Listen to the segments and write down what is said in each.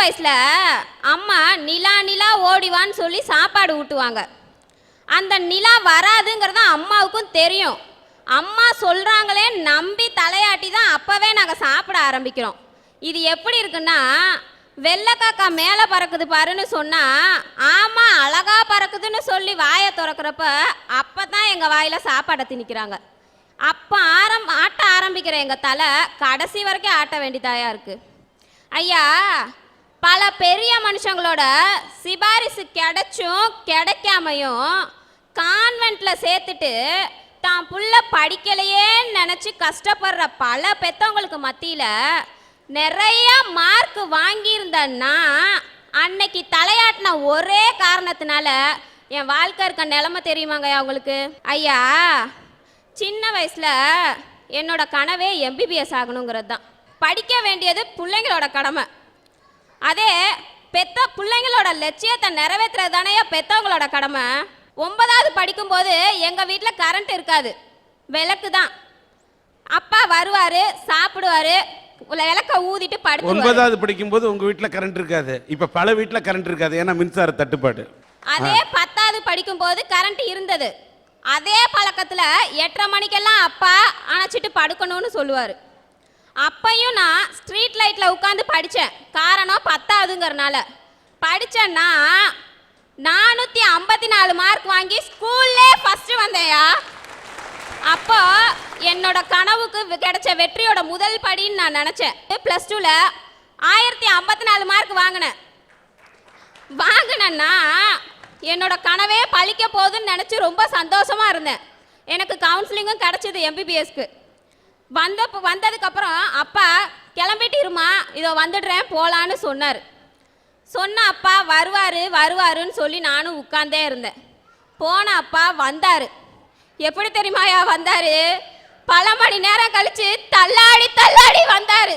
வயசில் அம்மா நிலா நிலா ஓடிவான்னு சொல்லி சாப்பாடு ஊட்டுவாங்க. அந்த நிலா வராதுங்கிறது அம்மாவுக்கும் தெரியும். அம்மா சொல்கிறாங்களே நம்பி தலையாட்டி தான் அப்போவே நாங்கள் சாப்பிட ஆரம்பிக்கிறோம். இது எப்படி இருக்குன்னா, வெள்ளைக்காக்கா மேலே பறக்குது பாருன்னு சொன்னால் ஆமாம் அழகா பறக்குதுன்னு சொல்லி வாயை திறக்கிறப்ப அப்போ தான் எங்கள் வாயில் சாப்பாடை திணிக்கிறாங்க. அப்போ ஆட்ட ஆரம்பிக்கிற எங்கள் தலை கடைசி வரைக்கும் ஆட்ட வேண்டியதாயா இருக்குது. ஐயா, பல பெரிய மனுஷங்களோட சிபாரிசு கிடைச்சும் கிடைக்காமையும் கான்வென்ட்டில் சேர்த்துட்டு தான் புள்ள படிக்கலையேன்னு நினச்சி கஷ்டப்படுற பல பெற்றவங்களுக்கு மத்தியில் நிறைய மார்க் வாங்கியிருந்தேன்னா அன்னைக்கு தலையாட்டின ஒரே காரணத்தினால என் வாழ்க்கை இருக்க நிலைமை தெரியுமாங்க அவங்களுக்கு? ஐயா, சின்ன வயசில் என்னோட கனவே எம்பிபிஎஸ் ஆகணுங்கிறது தான். படிக்க வேண்டியது பிள்ளைங்களோட கடமை. அதே பெத்த பிள்ளைங்களோட லட்சியத்தை நிறைவேற்றுறது தானே பெற்றவங்களோட கடமை. 9வது படிக்கும்போது எங்கள் வீட்டில் கரண்ட் இருக்காது, விளக்கு தான். அப்பா வருவார், சாப்பிடுவார், விளக்க ஊதிட்டு படுத்து. 9வது படிக்கும்போது உங்கள் வீட்டில் கரண்ட் இருக்காது, இப்போ பல வீட்டில் கரண்ட் இருக்காது, ஏன்னா மின்சார தட்டுப்பாடு. அதே 10வது படிக்கும்போது கரண்ட் இருந்தது. அதே பழக்கத்தில் 8:30 மணிக்கெல்லாம் அப்பா அணைச்சிட்டு படுக்கணும்னு சொல்லுவார். அப்பையும் நான் ஸ்ட்ரீட் லைட்டில் உட்காந்து படித்தேன். காரணம் 10வதுங்கிறனால. படித்தேன்னா 454 மார்க் வாங்கி ஸ்கூல்லே ஃபஸ்ட்டு வந்தேயா. அப்போ என்னோட கனவுக்கு கிடைச்ச வெற்றியோட முதல் படின்னு நான் நினச்சேன். +2ல் 1054 மார்க் வாங்கினேன்னா என்னோட கனவே பழிக்க போகுதுன்னு நினச்சி ரொம்ப சந்தோஷமாக இருந்தேன். எனக்கு கவுன்சிலிங்கும் கிடச்சிது எம்பிபிஎஸ்க்கு. வந்ததுக்கப்புறம் அப்பா கிளம்பிட்டிருமா, இதோ வந்துடுறேன் போகலான்னு சொன்னார். சொன்ன அப்பா வருவாருன்னு சொல்லி நானும் உட்கார்ந்தே இருந்தேன். போன அப்பா வந்தார். எப்படி தெரியுமாயா வந்தார்? பல மணி நேரம் கழிச்சு தள்ளாடி வந்தார்.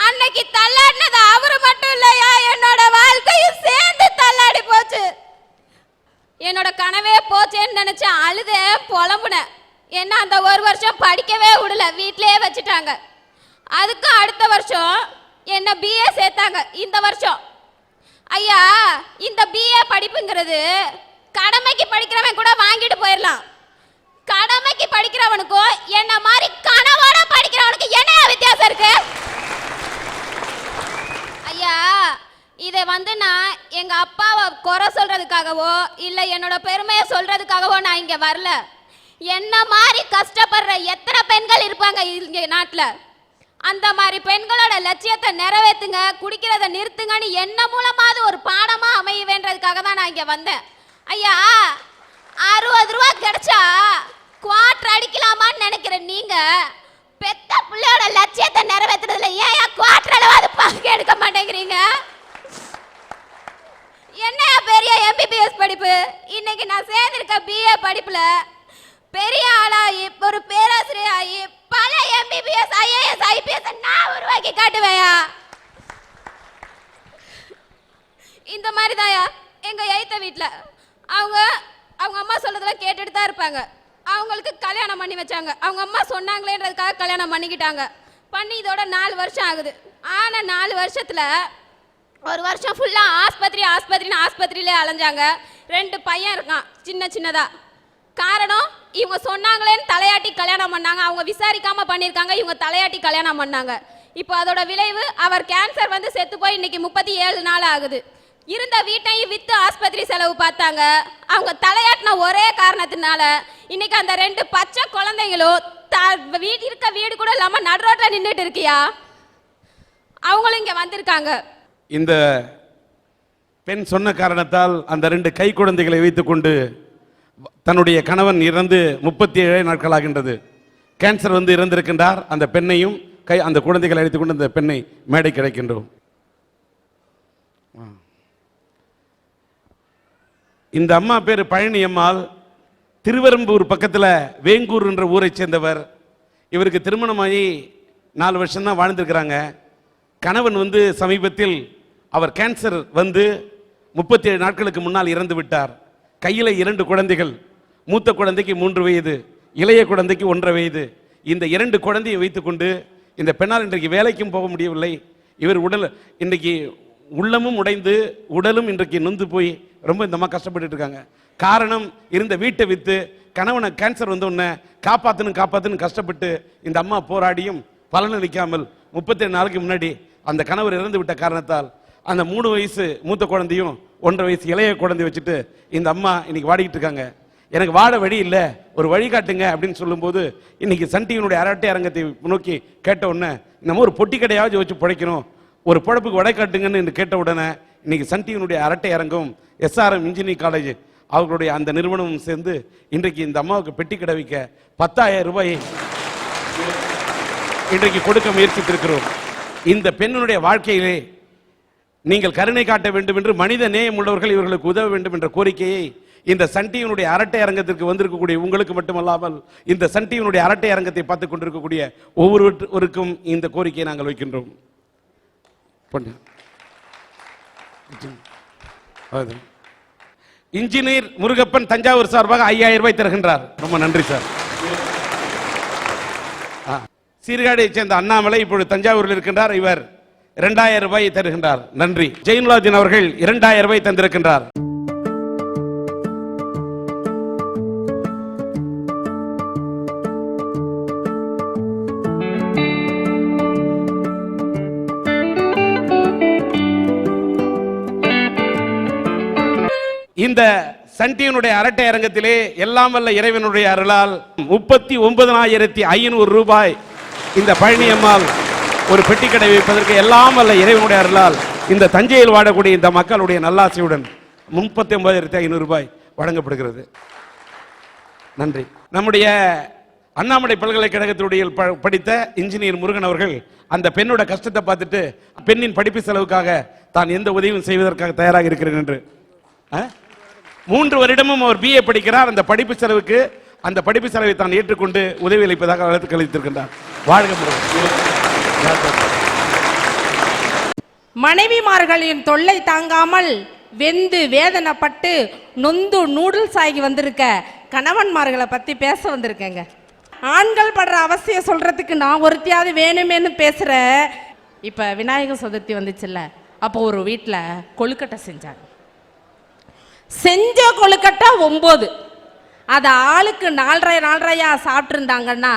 அன்னைக்கு தள்ளாடினது அவரு மட்டும் இல்லையா, என்னோட வாழ்க்கையும் சேர்ந்து தள்ளாடி போச்சு. என்னோட கனவே போச்சேன்னு நினைச்சேன், அழுதேன், புலம்புனேன். ஏன்னா அந்த ஒரு வருஷம் படிக்கவே விடல, வீட்டிலேயே வச்சுட்டாங்க. அதுக்கு அடுத்த வருஷம் என்ன பிஏ சேர்த்தாங்க. இந்த வருஷம் ஐயா, இந்த பிஏ படிப்புங்கிறது கடமைக்கு படிக்கிறவன் கூட வாங்கிட்டு போயிடலாம். கடமைக்கு படிக்கிறவனுக்கும் என்ன மாதிரி கனவோட படிக்கிறவனுக்கு என்ன வித்தியாசம் இருக்கு ஐயா? இதை நான் எங்க அப்பாவை குறை சொல்றதுக்காகவோ இல்ல என்னோட பெருமையை சொல்றதுக்காகவோ நான் இங்க வரல. என்ன மாதிரி கஷ்டப்படுற எத்தனை பெண்கள் இருப்பாங்க இங்க நாட்டில், அந்த மாதிரி பெண்களோட லட்சியத்தை நிறைவேற்றுங்க, குடிக்கிறத நிறுத்துங்கன்னு என்ன மூலமாவது ஒரு பாடமா அமைய வேண்டதுக்காக தான் நான் இங்க வந்தேன். ஐயா, 60 ரூபா கிடைச்சா குவார்டர் அடிக்கலாமான்னு நினைக்கிற நீங்க பெத்த பிள்ளையோட லட்சியத்தை நிறைவேற்றுறதுல ஏன் குவார்டர் அளவாது பங்கு எடுக்க மாட்டேங்கிறீங்க? என்ன பெரிய எம்பிபிஎஸ் படிப்பு, இன்னைக்கு நான் சேர்ந்திருக்க பிஏ படிப்புல பெரிய ஆளாகி ஒரு பேராசிரியர் ஆகி பல எம்பிபிஎஸ் ஐஏஎஸ் ஐபிஎஸ் நான் உருவாக்கி காட்டுவேயா. இந்த மாதிரி தாயா எங்க எய்த்த வீட்டில் அவங்க அம்மா சொல்றதெல்லாம் கேட்டுட்டு தான் இருப்பாங்க. அவங்களுக்கு கல்யாணம் பண்ணி வச்சாங்க. அவங்க அம்மா சொன்னாங்களேன்றதுக்காக கல்யாணம் பண்ணிக்கிட்டாங்க. பண்ணி இதோட 4 வருஷம் ஆகுது. ஆனால் 4 வருஷத்துல ஒரு வருஷம் ஃபுல்லாக ஆஸ்பத்திரியிலே அலைஞ்சாங்க. 2 பையன் இருக்கான் சின்னதா. காரணம், இவங்க சொன்னாங்களேன்னு தலையாட்டி கல்யாணம் பண்ணாங்க. அவங்க விசாரிக்காம பண்ணியிருக்காங்க, இவங்க தலையாட்டி கல்யாணம் பண்ணாங்க. இப்போ அதோட விளைவு அவர் கேன்சர் செத்து போய் இன்னைக்கு 37 நாள் ஆகுது. இருந்த வீட்டையும் வித்து ஆஸ்பத்திரி செலவு பார்த்தாங்க. அவங்க தலையாட்டின ஒரே காரணத்தினால இன்னைக்கு அந்த 2 பச்சை குழந்தைங்களும் இருக்க வீடு கூட இல்லாம நடுரோட்ல நின்றுட்டு இருக்கியா. அவங்களும் இங்க வந்திருக்காங்க. இந்த பெண் சொன்ன காரணத்தால் அந்த 2 கை குழந்தைகளை வைத்துக்கொண்டு தன்னுடைய கணவன் இறந்து 37 நாட்கள் ஆகின்றது. கேன்சர் இறந்திருக்கின்றார். அந்த பெண்ணையும் அந்த குழந்தைகளை அழைத்துக் கொண்டு அந்த பெண்ணை மேடை கிடைக்கின்றோம். இந்த அம்மா பேர் பழனி அம்மாள். திருவெரும்பூர் பக்கத்தில் வேங்கூர் என்ற ஊரை சேர்ந்தவர். இவருக்கு திருமணமாகி 4 வருஷம் தான் வாழ்ந்துருக்கிறாங்க. கணவன் சமீபத்தில் அவர் கேன்சர் 37 நாட்களுக்கு முன்னால் இறந்து விட்டார். கையில் 2 குழந்தைகள். மூத்த குழந்தைக்கு 3 வயது, இளைய குழந்தைக்கு 1.5 வயது. இந்த 2 குழந்தையை வைத்துக்கொண்டு இந்த பெண்ணால் இன்றைக்கு வேலைக்கும் போக முடியவில்லை. இவர் இன்றைக்கு உள்ளமும் உடைந்து உடலும் இன்றைக்கு நொந்து போய் ரொம்ப இந்த அம்மா கஷ்டப்பட்டுட்டு இருக்காங்க. காரணம், இருந்த வீட்டை விற்று கணவனை கேன்சர் வந்த உடனே காப்பாற்றணும் கஷ்டப்பட்டு இந்த அம்மா போராடியும் பலனளிக்காமல் 37 நாளுக்கு முன்னாடி அந்த கணவர் இறந்து விட்ட காரணத்தால் அந்த 3 வயசு மூத்த குழந்தையும் 1.5 வயசு இளைய குழந்தைய வச்சுட்டு இந்த அம்மா இன்னைக்கு வாடிக்கிட்டு இருக்காங்க. எனக்கு வாட வழி இல்லை, ஒரு வழிகாட்டுங்க அப்படின்னு சொல்லும்போது இன்னைக்கு சன் டிவியினுடைய அரட்டை அரங்கத்தை நோக்கி கேட்ட உடனே நம்ம ஒரு பொட்டி கடையாவது வச்சு பிழைக்கணும், ஒரு பொழப்புக்கு வடைக்காட்டுங்கன்னு கேட்ட உடனே இன்னைக்கு சன் டிவியினுடைய அரட்டை அரங்கம் SRM இன்ஜினியரிங் காலேஜ் அவர்களுடைய அந்த நிறுவனமும் சேர்ந்து இன்றைக்கு இந்த அம்மாவுக்கு பெட்டி கடை வைக்க 10,000 ரூபாய் இன்றைக்கு கொடுக்க முயற்சித்திருக்கிறோம். இந்த பெண்ணுடைய வாழ்க்கையிலே நீங்கள் கருணை காட்ட வேண்டும் என்று மனித நேயம் உள்ளவர்கள் இவர்களுக்கு உதவ வேண்டும் என்ற கோரிக்கையை இந்த சன் டிவியினுடைய அரட்டை அரங்கத்திற்கு வந்திருக்கக்கூடிய உங்களுக்கு மட்டுமல்லாமல் இந்த சன் டிவியினுடைய அரட்டை அரங்கத்தை பார்த்துக் கொண்டிருக்கக்கூடிய ஒவ்வொருவருக்கும் இந்த கோரிக்கையை நாங்கள் வைக்கின்றோம். இன்ஜினியர் முருகப்பன் தஞ்சாவூர் சார்பாக 5,000 ரூபாய் தருகின்றார். ரொம்ப நன்றி சார். சீர்காழியை சேர்ந்த அண்ணாமலை இப்பொழுது தஞ்சாவூரில் இருக்கின்றார். இவர் 2,000 ரூபாய் தருகின்றார். நன்றி. ஜெயன்லாஜன் அவர்கள் 2,000 ரூபாய் தந்திருக்கின்றார். இந்த சன் டிவியினுடைய அரட்டை அரங்கத்திலே எல்லாம் வல்ல இறைவனுடைய அருளால் 39,500 ரூபாய் இந்த பழனியம்மாள் ஒரு பெட்டி கடை வைப்பதற்கு எல்லாம் வல்ல இறைவனுடைய அருளால் இந்த தஞ்சையில் வாழக்கூடிய இந்த மக்களுடைய நல்லாசையுடன் 39,500 ரூபாய் வழங்கப்படுகிறது. நன்றி. நம்முடைய அண்ணாமலை பல்கலைக்கழகத்தினுடைய படித்த இன்ஜினியர் முருகன் அவர்கள் அந்த பெண்ணோட கஷ்டத்தை பார்த்துட்டு பெண்ணின் படிப்பு செலவுக்காக தான் எந்த உதவியும் செய்வதற்காக தயாராக இருக்கிறேன் என்று 3 வருடமும் அவர் BA படிக்கிறார். அந்த படிப்பு செலவை தான் ஏற்றுக்கொண்டு உதவி அளிப்பதாக வளர்த்து கழித்திருக்கின்றார். வாழ்க மனைவிமார்களின் தொல்லை தாங்காமல் வெந்து வேதனைப்பட்டு நொந்து நூடுல்ஸ் ஆகி வந்திருக்க கணவன்மார்களை பத்தி பேச வந்திருக்கேங்க. ஆண்கள் படுற அவசியம் சொல்றதுக்கு நான் ஒருத்தியாவது வேணுமேனு பேசுற. இப்ப விநாயகர் சதுர்த்தி வந்துச்சுல்ல, அப்போ ஒரு வீட்டில் கொழுக்கட்டை செஞ்சாங்க. செஞ்ச கொழுக்கட்டை 9, அது ஆளுக்கு 4.5 சாப்பிட்டு இருந்தாங்கன்னா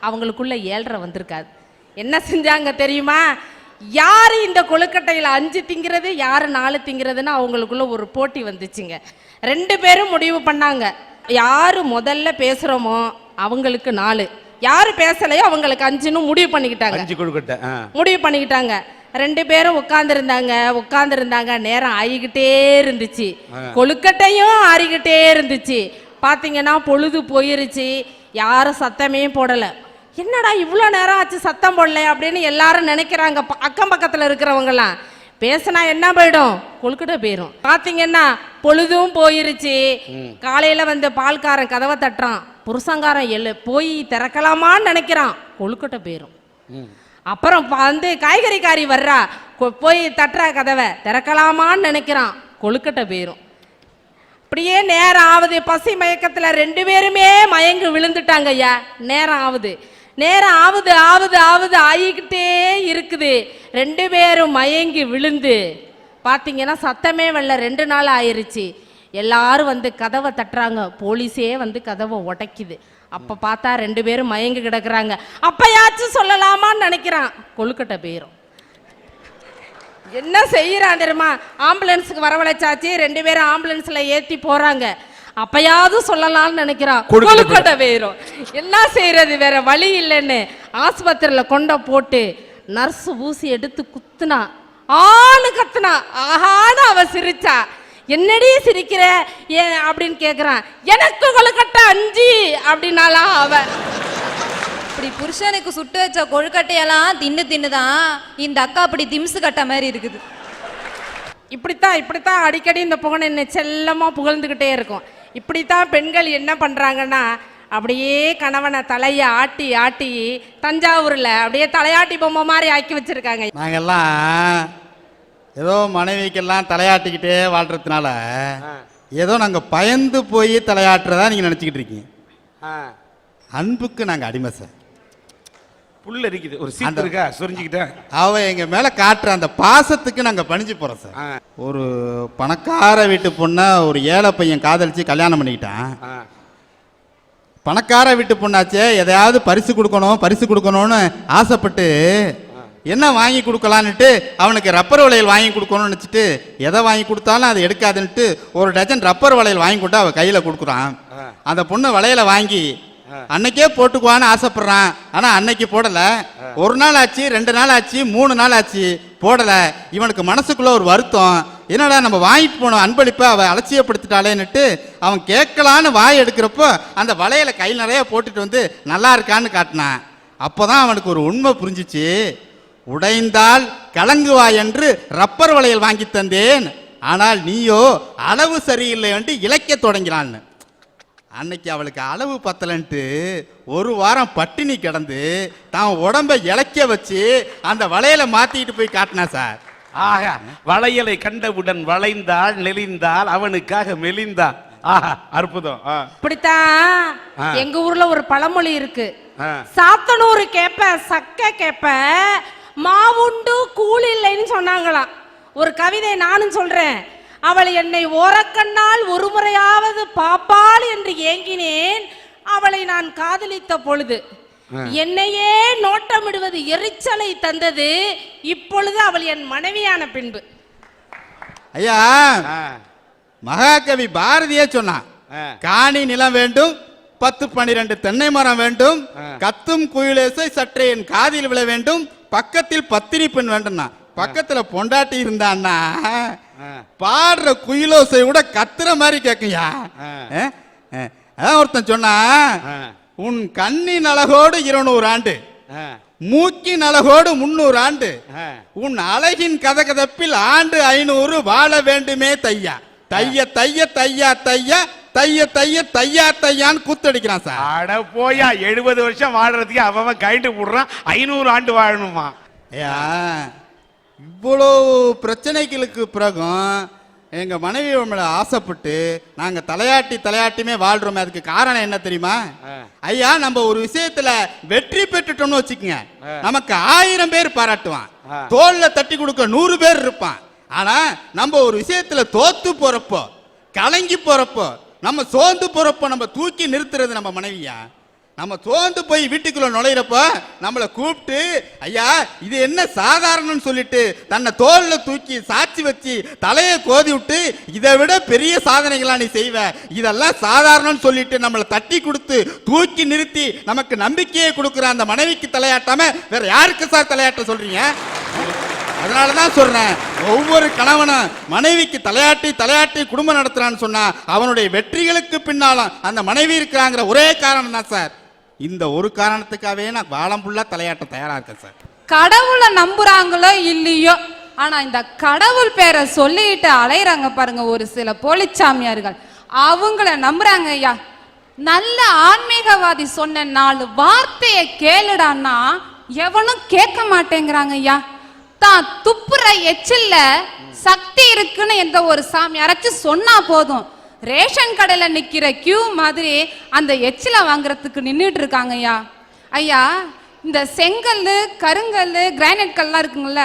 அவங்களுக்குள்ள 7.5 வந்திருக்காது. என்ன செஞ்சாங்க தெரியுமா? யாரு இந்த கொழுக்கட்டையில் 5 திங்கிறது, யாரு 4 திங்கிறதுன்னு அவங்களுக்குள்ள ஒரு போட்டி வந்துச்சுங்க. 2 பேரும் முடிவு பண்ணாங்க, யாரு முதல்ல பேசுறோமோ அவங்களுக்கு 4, யாரு பேசலையோ அவங்களுக்கு 5ன்னு முடிவு பண்ணிக்கிட்டாங்க. 2 பேரும் உட்கார்ந்துருந்தாங்க. நேரம் ஆகிக்கிட்டே இருந்துச்சு, கொழுக்கட்டையும் ஆறிக்கிட்டே இருந்துச்சு. பார்த்தீங்கன்னா பொழுது போயிருச்சு, யாரும் சத்தமே போடல. என்னடா இவ்வளோ நேரம் ஆச்சு சத்தம் போடல அப்படின்னு எல்லாரும் நினைக்கிறாங்க. அக்கம் பக்கத்தில் இருக்கிறவங்கலாம் பேசினா என்ன போயிடும், கொழுக்கட்டை போயிடும். பார்த்தீங்கன்னா பொழுதும் போயிருச்சு. காலையில் வந்து பால்காரன் கதவை தட்டுறான், புருஷங்காரன் போய் திறக்கலாமான்னு நினைக்கிறான், கொழுக்கட்டை போயிடும். அப்புறம் வந்து காய்கறிக்காரி வர்றா, போய் தட்டுறா கதவை, திறக்கலாமான்னு நினைக்கிறான், கொழுக்கட்டை போயிடும். அப்படியே நேரம் ஆகுது. பசி மயக்கத்தில் 2 பேருமே மயங்கி விழுந்துட்டாங்க. ஐயா நேரம் ஆகுது ஆகிக்கிட்டே இருக்குது. 2 பேரும் மயங்கி விழுந்து பார்த்தீங்கன்னா சத்தமே வரல. 2 நாள் ஆயிருச்சு. எல்லாரும் வந்து கதவை தட்டுறாங்க, போலீஸே வந்து கதவை உடைக்குது. அப்போ பார்த்தா 2 பேரும் மயங்கி கிடக்குறாங்க. அப்பயாச்சும் சொல்லலாமான்னு நினைக்கிறான், கொழுக்கட்டை போயிடும். என்ன செய்யறான் தெரியுமா? ஆம்புலன்ஸுக்கு வரவழைச்சாச்சு, 2 பேரும் ஆம்புலன்ஸ்ல ஏற்றி போறாங்க. அப்பயாவது சொல்லலாம்னு நினைக்கிறான், கொழுக்கட்டை போயிடும். என்ன செய்யறது, வேற வழி இல்லைன்னு ஆஸ்பத்திரியில் கொண்ட போட்டு நர்ஸ் ஊசி எடுத்து குத்துனா, ஆளு கத்துனா, ஆஹான்னு அவ சிரிச்சா. என்னடி சிரிக்கிற ஏன் அப்படின்னு கேட்குறான். எனக்கு கொழுக்கட்டை 5 அப்படின்னாலாம் அவ. இப்படி புருஷனுக்கு சுட்டு வச்ச கொழுக்கட்டையெல்லாம் தின்னுதான் இந்த அக்கா அப்படி திம்சு கட்ட மாதிரி இருக்குது. இப்படித்தான் அடிக்கடி இந்த புகழ் என்ன செல்லமாக புகழ்ந்துக்கிட்டே இருக்கும். இப்படித்தான் பெண்கள் என்ன பண்ணுறாங்கன்னா, அப்படியே கணவனை தலையை ஆட்டி ஆட்டி தஞ்சாவூரில் அப்படியே தலையாட்டி பொம்மை மாதிரி ஆக்கி வச்சிருக்காங்க. நாங்கெல்லாம் ஏதோ மனைவிக்கெல்லாம் தலையாட்டிக்கிட்டே வாழ்றதுனால ஏதோ நாங்கள் பயந்து போய் தலையாட்டுறதா நீங்கள் நினச்சிக்கிட்டு இருக்கீங்க. அன்புக்கு நாங்கள் அடிமை சார். புல் அரிக்குது, ஒரு சீட்டு இருக்கா சொரிஞ்சுக்கிட்டேன். அவ எங்க மேல காட்டுற அந்த பாசத்துக்கு நாங்க பணிஞ்சு போறோம் சார். ஒரு பணக்கார வீட்டு பொண்ணை ஒரு ஏழை பையன் காதலிச்சு கல்யாணம் பண்ணிக்கிட்டான். பணக்கார வீட்டு பொண்ணாச்சே, எதையாவது பரிசு கொடுக்கணும்னு ஆசைப்பட்டு என்ன வாங்கி கொடுக்கலான்னுட்டு அவனுக்கு ரப்பர் வளையல் வாங்கி கொடுக்கணும்னு நினச்சிட்டு எதை வாங்கி கொடுத்தாலும் அதை எடுக்காதுன்ட்டு ஒரு டஜன் ரப்பர் வளையல் வாங்கி கொடுத்து அவள் கையில் கொடுக்குறான். அந்த பொண்ணு வளையலை வாங்கி அன்னைக்கே போட்டுக்குவான்னு ஆசைப்படுறான். ஆனால் அன்னைக்கு போடலை. ஒரு நாள் ஆச்சு, 2 நாள் ஆச்சு, 3 நாள் ஆச்சு, போடலை. இவனுக்கு மனசுக்குள்ள ஒரு வருத்தம், என்னடா நம்ம வாங்கிட்டு போனோம் அன்பளிப்பை அவள் அலட்சியப்படுத்திட்டாளேன்னுட்டு அவன் கேட்கலான்னு வாய் எடுக்கிறப்போ அந்த வளையலை கையில் நிறைய போட்டுட்டு வந்து நல்லா இருக்கான்னு காட்டினான். அப்போதான் அவனுக்கு ஒரு உண்மை புரிஞ்சிச்சு. உடைந்தால் கலங்குவாய் என்று ரப்பர் வளையல் வாங்கி தந்தேன், ஆனால் நீயோ அளவு சரியில்லை என்று இழைக்க தொடங்கினான்னு. அன்னைக்கு அவளுக்கு அளவு பத்தலன்ட்டு ஒரு வாரம் பட்டினி கிடந்து தான் உடம்பை இழைக்க வச்சு அந்த வளையலை மாத்திட்டு போய் காட்டினா சார். ஆஹா, வளையலை கண்டவுடன் வளைந்தால் நெளிந்தால் அவனுக்காக மெலிந்தான். ஆஹா, அற்புதம். இப்படித்தான் எங்க ஊர்ல ஒரு பழமொழி இருக்கு. சாத்தனூர் கேப்ப சக்க கேப்ப மாவுண்டு கூழ் இல்லைன்னு சொன்னாங்களாம். ஒரு கவிதை நானும் சொல்றேன். அவள் என்னை ஓரக்கண்ணால் ஒரு முறையாவது பாப்பாள் என்று ஏங்கினேன். அவளை நான் காதலித்த பொழுது என்னையே நோட்டமிடுவது எரிச்சலை தந்தது. இப்பொழுது அவள் என் மனைவியான பின்பு. ஐயா, மகாகவி பாரதியே சொன்னான், காணி நிலம் வேண்டும், 10-12 தென்னை மரம் வேண்டும், கத்தும் குயிலேசை சற்றே என் காதில் விழ வேண்டும், பக்கத்தில் பத்தினி பெண் வேண்டும்னா. பக்கத்துல பொண்டாட்டி இருந்தான்னா பாடுற குயிலோசை கூட கத்துற மாதிரி கேக்குயா. அதான் ஒருத்தன் சொன்னா, உன் கண்ணின் அழகோடு 200 ஆண்டு, மூக்கின் அழகோடு 300 ஆண்டு, உன் அழகின் கதகதப்பில் ஆண்டு 500 வாழ வேண்டுமே தையா. தைய தைய தையா தையா தைய தைய தையா தையான்னு கூத்தடிக்கிறான் சார். அட போயா, 70 வருஷம் வாழறதுக்கு அவன் கைட்டு போடுறான், 500 ஆண்டு வாழணுமா? ஐயா, இவ்வளோ பிரச்சனைகளுக்கு பிறகும் எங்க மனைவி மேல ஆசைப்பட்டு நாங்க தலையாட்டியுமே வாழ்றோமே. அதுக்கு காரணம் என்ன தெரியுமா? ஐயா, நம்ம ஒரு விஷயத்துல வெற்றி பெற்றுட்டோம்னு வச்சுக்கோங்க, நமக்கு 1000 பேர் பாராட்டுவான், தோல்ல தட்டி கொடுக்க 100 பேர் இருப்பான். ஆனா நம்ம ஒரு விஷயத்துல தோத்து போறப்போ, கலங்கி போறப்போ, நம்ம சோர்ந்து போறப்போ நம்ம தூக்கி நிறுத்துறது நம்ம மனைவியா. நம்ம சோர்ந்து போய் வீட்டுக்குள்ள நுழையிறப்போ நம்மளை கூப்பிட்டு, ஐயா இது என்ன சாதாரணம்னு சொல்லிட்டு தன்னை தோல்ல தூக்கி சாட்சி வச்சு தலையை கோதி விட்டு, இதை விட பெரிய சாதனைகளா நீ செய்வ, இதெல்லாம் சாதாரணம்னு சொல்லிட்டு நம்மளை தட்டி கொடுத்து தூக்கி நிறுத்தி நமக்கு நம்பிக்கையை கொடுக்குற அந்த மனைவிக்கு தலையாட்டாம வேற யாருக்கு சார் தலையாட்ட சொல்றீங்க? அதனாலதான் சொல்றேன், ஒவ்வொரு கணவனும் மனைவிக்கு தலையாட்டி குடும்பம் நடத்துறான்னு சொன்னா அவனுடைய வெற்றிகளுக்கு பின்னாலும் அந்த மனைவி இருக்கிறாங்கிற ஒரே காரணம் தான் சார். இந்த ஒரு காரணத்துக்காகவே நான் வாழம் ஃபுல்லா தலையாட்ட தயாரா இருக்கேன் சார். கடவுளை நம்புறாங்களோ இல்லையோ, ஆனா இந்த கடவுள் பேரை சொல்லிட்டு அலையறாங்க பாருங்க ஒரு சில போலிச்சாமியார்கள், அவங்கள நம்புறாங்க. ஐயா, நல்ல ஆன்மீகவாதி சொன்ன 4 வார்த்தையை கேளுடான்னா எவனும் கேட்க மாட்டேங்கிறாங்க. ஐயா, தான் துப்புற எச்சில்ல சக்தி இருக்குன்னு எந்த ஒரு சாமி அரைச்சு சொன்னா போதும், ரேஷன் கடையில நிக்கிற கியூ மாதிரி அந்த எச்சில வாங்குறதுக்கு நின்றுட்டு இருக்காங்க. ஐயா ஐயா, இந்த செங்கல், கருங்கல், கிரானைட் கல்லாம் இருக்குங்கல்ல,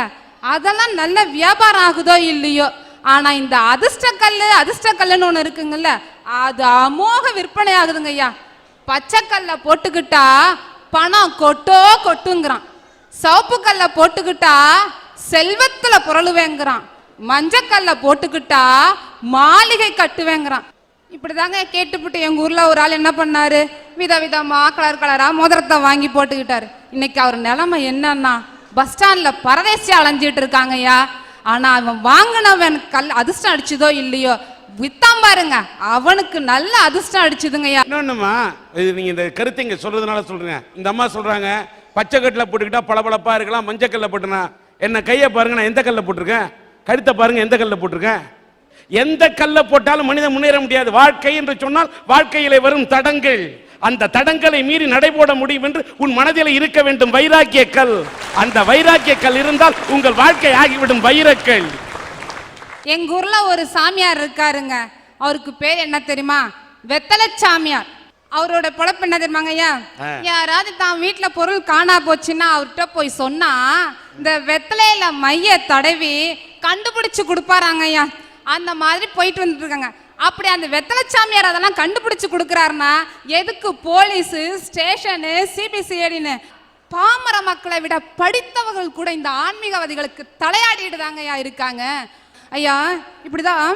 அதெல்லாம் நல்ல வியாபாரம் ஆகுதோ இல்லையோ, ஆனா இந்த அதிர்ஷ்டக்கல்லுன்னு ஒண்ணு இருக்குங்கல்ல, அது அமோக விற்பனை ஆகுதுங்க. ஐயா, பச்சைக்கல்ல போட்டுக்கிட்டா பணம் கொட்டுங்கிறான், சோப்பு கல்ல போட்டுக்கிட்டா செல்வத்துல புரளுவேங்கிறான், மஞ்சக்கல்ல போட்டுக்கிட்டா மாளிகை கட்டுவேங்கிறான். இப்படிதாங்க கேட்டுப்புட்டு எங்க ஊர்ல ஒரு ஆள் என்ன பண்ணாரு, விதவிதமா கலரா மோதிரத்தை வாங்கி போட்டுக்கிட்டாரு. இன்னைக்கு அவர் நிலைமை என்னன்னா, பஸ் ஸ்டாண்ட்ல பரதேசி அலைஞ்சிட்டு இருக்காங்கய்யா. ஆனா அவன் வாங்கினவன் அதிர்ஷ்டம் அடிச்சுதோ இல்லையோ, வித்தான் பாருங்க, அவனுக்கு நல்ல அதிர்ஷ்டம் அடிச்சுதுங்கய்யா. இன்னொன்னுமா, நீங்க இந்த கருத்தை இங்க சொல்றதுனால சொல்றேங்க. இந்த அம்மா சொல்றாங்க, பச்சை கல்ல போட்டுக்கிட்டா பளபளப்பா இருக்கலாம், மஞ்சள் கல்ல போட்டுனா என்ன, கையை பாருங்க நான் எந்த கல்ல போட்டிருக்கேன், கழுத்தை பாருங்க எந்த கல்ல போட்டிருக்கேன். எந்த கல்ல போட்டாலும் மனிதன் முன்னேற முடியாது. வாழ்க்கை என்று சொன்னால் வாழ்க்கையிலே வரும் தடங்கள், அந்த தடங்களை மீறி நடைபோட முடியும் என்று உன் மனதில் இருக்க வேண்டும் வைராக்கிய கல். அந்த வைராக்கிய கல் இருந்தால் உங்கள் வாழ்க்கை ஆகிவிடும் வைரக்கல். எங்க ஊர்ல ஒரு சாமியார் இருக்காருங்க, அவருக்கு பேர் என்ன தெரியுமா? வெத்தலை சாமியார். அவரோட பொழப்பு என்ன தெரியுமாங்க ஐயா? யாராவது தான் வீட்டுல பொருள் காணா போச்சுன்னா அவர்கிட்ட போய் சொன்னா இந்த வெத்தலையில மைய தடவி கண்டுபிடிச்சு கொடுப்பாராங்க ஐயா. அந்த மாதிரி போயிட்டு வந்துட்டு இருக்காங்க. அப்படி அந்த வெத்தலை சாமியார் அதெல்லாம் கண்டுபிடிச்சு கொடுக்குறாருன்னா எதுக்கு போலீஸு, ஸ்டேஷனு, சிபிசிஐடின்னு பாமர மக்களை விட படித்தவர்கள் கூட இந்த ஆன்மீகவாதிகளுக்கு தலையாடிட்டு தாங்க ஐயா இருக்காங்க. ஐயா இப்படிதான்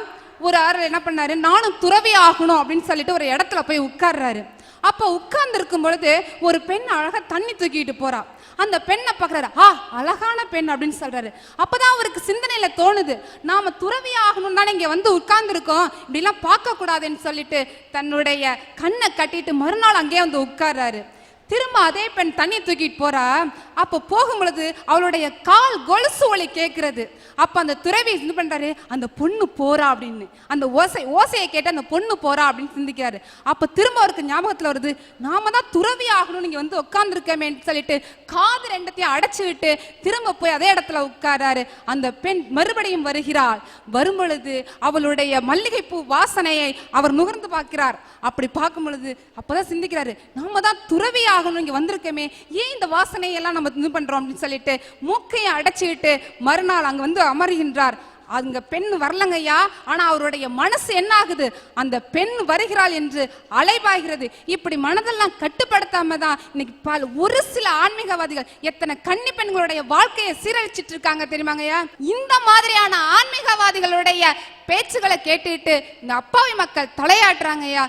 ஒரு ஆறு என்ன பண்ணாரு, நானும் துறவி ஆகணும் அப்படின்னு சொல்லிட்டு ஒரு இடத்துல போய் உட்கார்றாரு. அப்போ உட்கார்ந்து இருக்கும் பொழுது ஒரு பெண் அழகா தண்ணி தூக்கிட்டு போறா. அந்த பெண்ணை பார்க்கறாரு, அழகான பெண் அப்படின்னு சொல்றாரு. அப்பதான் அவருக்கு சிந்தனையில தோணுது, நாம துறவி ஆகணும் தானே இங்க வந்து உட்கார்ந்து இருக்கோம், இப்படி எல்லாம் பார்க்க கூடாதுன்னு சொல்லிட்டு தன்னுடைய கண்ணை கட்டிட்டு மறுநாள் அங்கேயே வந்து உட்கார்றாரு. திரும்ப அதே பெண் தண்ணி தூக்கிட்டு போறா. அப்போ போகும் பொழுது அவளுடைய கால் கொலுசு ஒலி கேட்கிறது. அப்ப அந்த துறவி இது பண்றாரு, அந்த பொண்ணு போறா அப்படின்னு, அந்த ஓசையை கேட்டு அந்த பொண்ணு போறா அப்படின்னு சிந்திக்கிறாரு. அப்ப திரும்ப அவருக்கு ஞாபகத்துல வருது, நாம தான் துறவி ஆகணும் நீங்க வந்து உட்கார்ந்துருக்கேன்னு சொல்லிட்டு காது ரெண்டத்தையும் அடைச்சு விட்டு திரும்ப போய் அதே இடத்துல உட்காராரு. அந்த பெண் மறுபடியும் வருகிறாள். வரும் பொழுது அவளுடைய மல்லிகை பூ வாசனையை அவர் நுகர்ந்து பார்க்கிறார். அப்படி பார்க்கும் பொழுது அப்பதான் சிந்திக்கிறாரு, நாம தான் துறவி ஆகணும் இங்க வந்திருக்கமே, ஏன் இந்த வாசனையெல்லாம் நம்ம இது பண்றோம் அப்படின்னு சொல்லிட்டு மூக்கையை அடைச்சிட்டு மறுநாள் அங்க வந்து அமர்கின்றார். அங்க பெண் வரலங்கய்யா, ஆனா அவருடைய மனசு என்ன ஆகுது, அந்த பெண் வருகிறாள் என்று அலைபாய்கிறது. இப்படி மனதெல்லாம் கட்டுப்படுத்தாம தான் இன்னைக்கு ஒரு சில ஆன்மீகவாதிகள் எத்தனை கன்னி பெண்களுடைய வாழ்க்கையை சீரழிச்சிட்டு இருக்காங்க தெரியுமாங்கய்யா. இந்த மாதிரியான ஆன்மீகவாதிகளுடைய பேச்சுகளை கேட்டுட்டு இந்த அப்பாவி மக்கள் தலையாட்டுறாங்கய்யா.